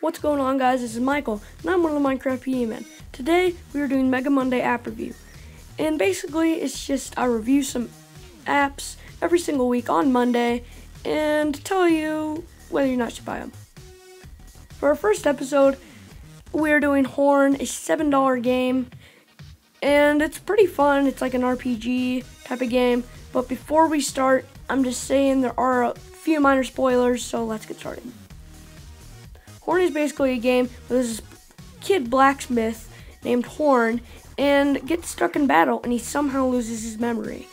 What's going on, guys? This is Michael, and I'm one of the Minecraft PE men. Today, we are doing Mega Monday app review. And basically, it's just I review some apps every single week on Monday and tell you whether or not you should buy them. For our first episode, we are doing Horn, a $7 game. And it's pretty fun. It's like an RPG type of game. But before we start, I'm just saying there are a few minor spoilers, so let's get started. Horn is basically a game where there's this kid blacksmith named Horn and gets stuck in battle and he somehow loses his memory.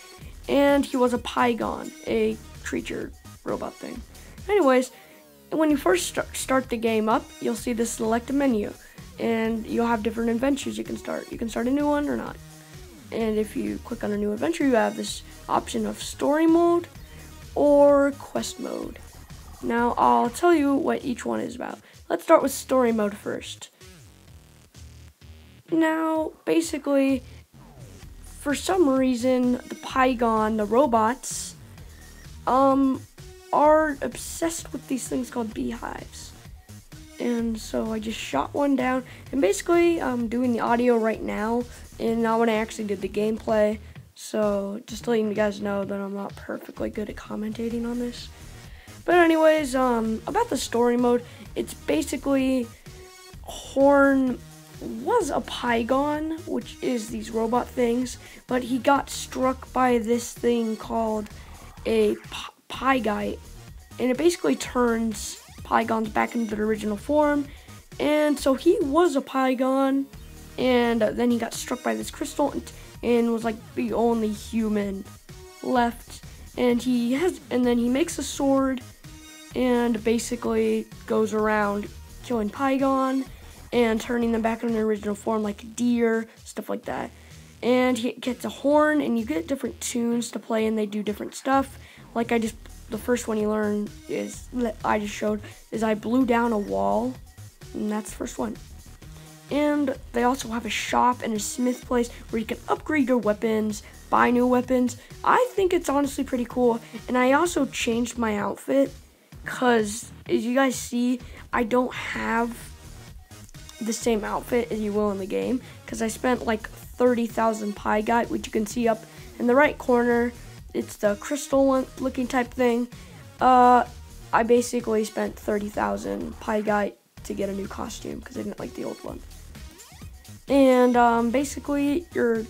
And he was a Pygon, a creature robot thing. Anyways, when you first start the game up, you'll see this select menu and you'll have different adventures you can start. You can start a new one or not. And if you click on a new adventure, you have this option of story mode or quest mode. Now, I'll tell you what each one is about. Let's start with story mode first. Now, basically, for some reason, the Pygon, the robots, are obsessed with these things called beehives. And so I just shot one down. And basically, I'm doing the audio right now, and not when I actually did the gameplay. So just letting you guys know that I'm not perfectly good at commentating on this. But anyways, about the story mode, it's basically Horn was a Pygon, which is these robot things, but he got struck by this thing called a Pygite, and it basically turns Pygons back into their original form. And so he was a Pygon, and then he got struck by this crystal and was like the only human left. And then he makes a sword and basically goes around killing Pygon and turning them back in their original form, like deer, stuff like that. And he gets a horn, and you get different tunes to play, and they do different stuff. Like the first one you learn is, that I just showed, is I blew down a wall, and that's the first one. And they also have a shop and a smith place where you can upgrade your weapons, buy new weapons. I think it's honestly pretty cool. And I also changed my outfit because, as you guys see, I don't have the same outfit as you will in the game because I spent like 30,000 Pygite, which you can see up in the right corner. It's the crystal one looking type thing. I basically spent 30,000 Pygite to get a new costume because I didn't like the old one. And basically, you're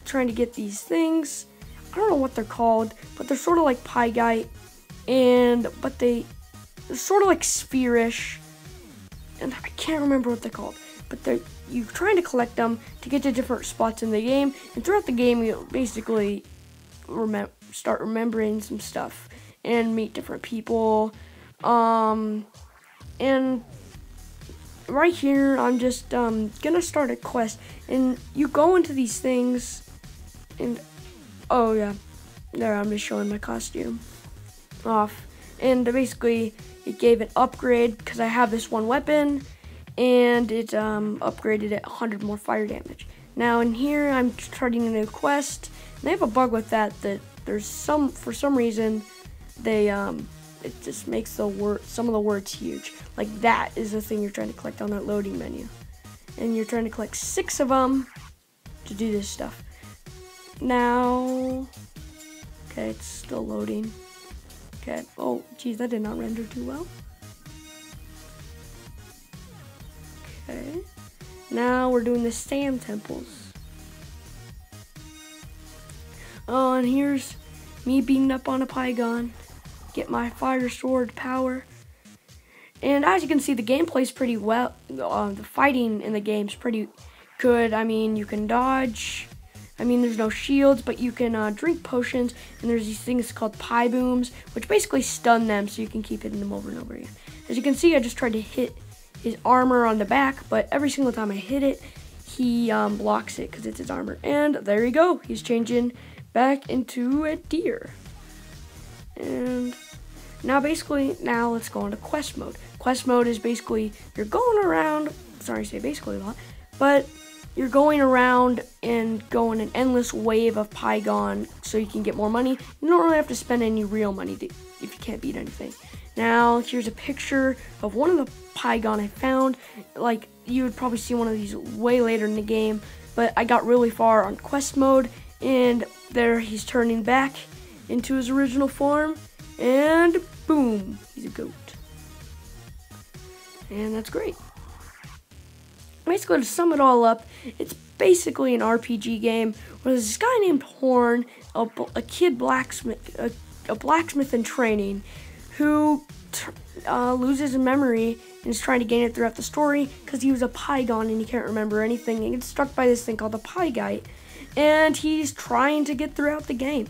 trying to get these things. I don't know what they're called, but they're sort of like Pygite, but they're sort of like spherish, and I can't remember what they're called. But you're trying to collect them to get to different spots in the game, and throughout the game, you'll basically start remembering some stuff and meet different people. And right here, I'm just gonna start a quest, and you go into these things, and oh yeah, there, I'm just showing my costume off, and basically it gave an upgrade because I have this one weapon, and it upgraded at 100 more fire damage. Now in here, I'm starting a new quest, and they have a bug with that there's for some reason, it just makes some of the words huge. Like that is the thing you're trying to collect on that loading menu. And you're trying to collect 6 of them to do this stuff. Now, okay, it's still loading. Okay, oh, geez, that did not render too well. Okay, now we're doing the sand temples. Oh, and here's me beating up on a Pygon. Get my fire sword power. And as you can see, the gameplay's pretty well. The fighting in the game's pretty good. I mean, you can dodge. I mean, there's no shields, but you can drink potions. And there's these things called pie booms, which basically stun them so you can keep hitting them over and over again. As you can see, I just tried to hit his armor on the back, but every single time I hit it, he blocks it because it's his armor. And there you go. He's changing back into a deer. And now let's go into quest mode. Quest mode is basically you're going around, sorry I say basically a lot, but you're going around and going an endless wave of Pygon so you can get more money. You don't really have to spend any real money if you can't beat anything. Now, here's a picture of one of the Pygon I found. Like, you would probably see one of these way later in the game, but I got really far on quest mode, and there he's turning back into his original form, and boom, he's a goat. And that's great. Basically, to sum it all up, it's basically an RPG game where there's this guy named Horn, a kid blacksmith, a blacksmith in training, who loses his memory and is trying to gain it throughout the story because he was a Pygon and he can't remember anything. And gets struck by this thing called the Pygite, and he's trying to get throughout the game.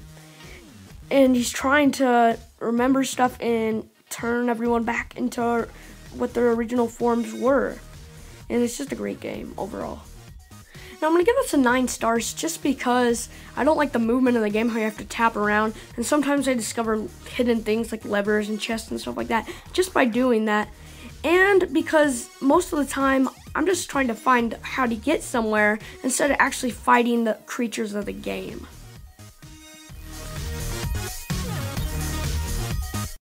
And he's trying to remember stuff and turn everyone back into what their original forms were. And it's just a great game overall. Now I'm going to give this a 9 stars just because I don't like the movement of the game, how you have to tap around. And sometimes I discover hidden things like levers and chests and stuff like that just by doing that. And because most of the time I'm just trying to find how to get somewhere instead of actually fighting the creatures of the game.